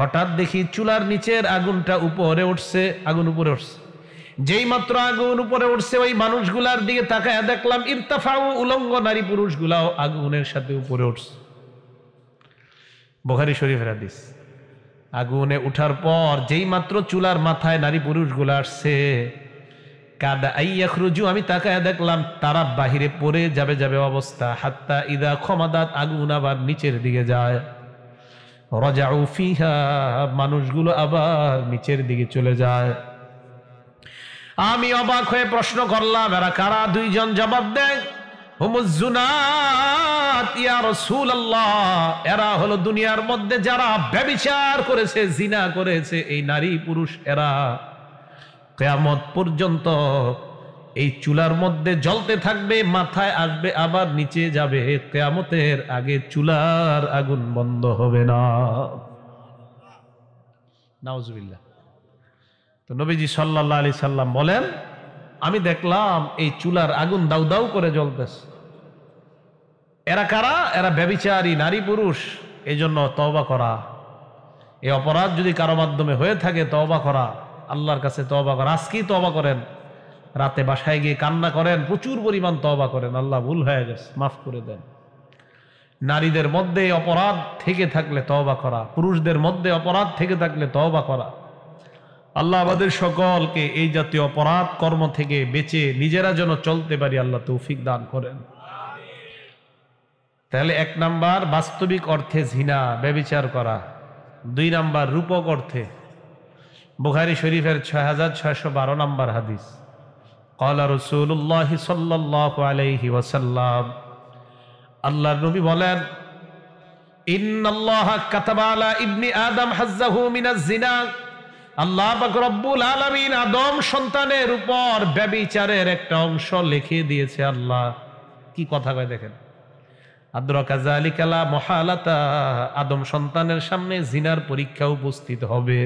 হঠাৎ দেখি চুলার নিচের আগুনটা উপরে উঠছে, আগুন উপরে উঠছে। যেই মাত্র আগুন উপরে উঠছে ওই মানুষগুলার দিকে তাকায় দেখলাম ইরতাফাউ, উলঙ্গ নারী পুরুষগুলাও আগুনের সাথে উপরে উঠছে। বুখারী শরীফের হাদিস। আগুনে উঠার পর যেই মাত্র চুলার মাথায় নারী পুরুষগুলো আসছে, কাদা আইয়াখরুজু, আমি তাকায় দেখলাম তারা বাহিরে পড়ে যাবে অবস্থা। হাত্তা ইদা খমাদাত, আগুন আবার নিচের দিকে যায়। রাজাউ ফিহা, মানুষগুলো আবার নিচের দিকে চলে যায়। আমি অবাক হয়ে প্রশ্ন করলাম, এরা কারা? দুইজন জবাব দেয়, হুমুজ জুনাত ইয়া রাসূলুল্লাহ, এরা হলো দুনিয়ার মধ্যে যারা ব্যভিচার করেছে, জিনা করেছে, এই নারী পুরুষ এরা কিয়ামত পর্যন্ত এই চুলার মধ্যে জ্বলতে থাকবে, মাথায় আসবে আবার নিচে যাবে, কিয়ামতের আগে চুলার আগুন বন্ধ হবে না। নাউজুবিল্লাহ। তো নবীজি সাল্লাল্লাহু আলাইহি সাল্লাম বলেন, আমি দেখলাম এই চুলার আগুন দাউ দাউ করে জ্বলতেছে। এরা কারা? এরা ব্যভিচারী নারী পুরুষ। এই জন্য তওবা করা, এই অপরাধ যদি কারো মাধ্যমে হয়ে থাকে তওবা করা, আল্লাহর কাছে তওবা করা। আজকেই তওবা করেন, রাতে বাসায় গিয়ে কান্না করেন, প্রচুর পরিমাণ তওবা করেন, আল্লাহ ভুল হয়ে গেছে মাফ করে দেন। নারীদের মধ্যে অপরাধ থেকে থাকলে তওবা করা, পুরুষদের মধ্যে অপরাধ থেকে থাকলে তওবা করা। আল্লাহ আমাদের সকলকে এই জাতীয় অপরাধ কর্ম থেকে বেঁচে নিজেরা যেন চলতে পারি, আল্লাহ তৌফিক দান করেন। তাহলে 1 নাম্বার বাস্তবিক অর্থে জিনা, ব্যভিচার করা। 2 নাম্বার রূপক অর্থে। বুখারী শরীফের 6612 নাম্বার হাদিস। ক্বালা রাসূলুল্লাহ সাল্লাল্লাহু আলাইহি ওয়াসাল্লাম, আল্লাহর নবী বলেন, ইন্নাল্লাহা কাতাবা আলা ইবনি আদম হাজ্জাহু মিনাজ জিনা, আল্লাহ পাক রব্বুল আলামিন আদম সন্তানের উপর ব্যভিচারের একটা অংশ লিখে দিয়েছে। আল্লাহ কি কথা কয় দেখেন, আদরাকা যালিকা লা মুহালাতা, আদম সন্তানের সামনে জিনার পরীক্ষা উপস্থিত হবে।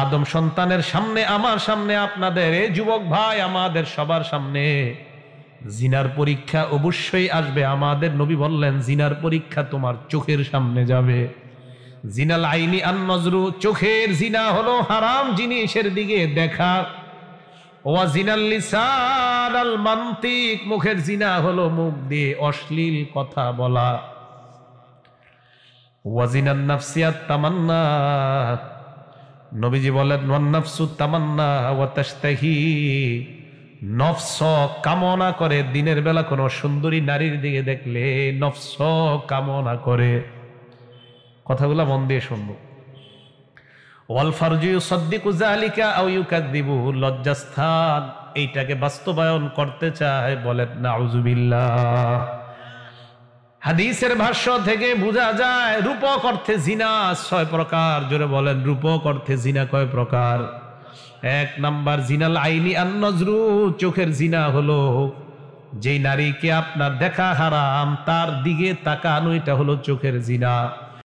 আদম সন্তানের সামনে, আমার সামনে, আপনাদের এই যুবক ভাই, আমাদের সবার সামনে জিনার পরীক্ষা অবশ্যই আসবে। আমাদের নবী বললেন, জিনার পরীক্ষা তোমার চোখের সামনে যাবে। জিনাল আইনি আন নজরু, চোখের জিনা হলো হারাম জিনিসের দিকে দেখা। ওয়া জিনাল লিসান আল মানতিক, মুখের জিনা হলো মুখ দিয়ে অশ্লীল কথা বলা। ওয়া জিনান নাফসিয়াত তামান্না, নবীজি বলেন, ওয়ান নাফসু তামান্না ওয়া তাশতাহি, নফস কামনা করে, দিনের বেলা কোনো সুন্দরী নারীর দিকে দেখলে নফস কামনা করে। কথাগুলো মন দিয়ে শুনবো। ওয়াল ফারজু ইউসাদ্দিকু যালিকা আও ইউকাযযিবু, লজ্জাস্থান এইটাকে বাস্তবায়ন করতে চায়, বলেন নাউযুবিল্লাহ। হাদিসের ভাষ্য থেকে বোঝা যায় রূপক অর্থে জিনা 6 প্রকার। জোরে বলেন, রূপক অর্থে জিনা কয় প্রকার? 1 নাম্বার জিনাল আইনি আন নজরু, চোখের জিনা হলো যেই নারীকে আপনার দেখা হারাম তার দিকে তাকানো, এটা হলো চোখের জিনা।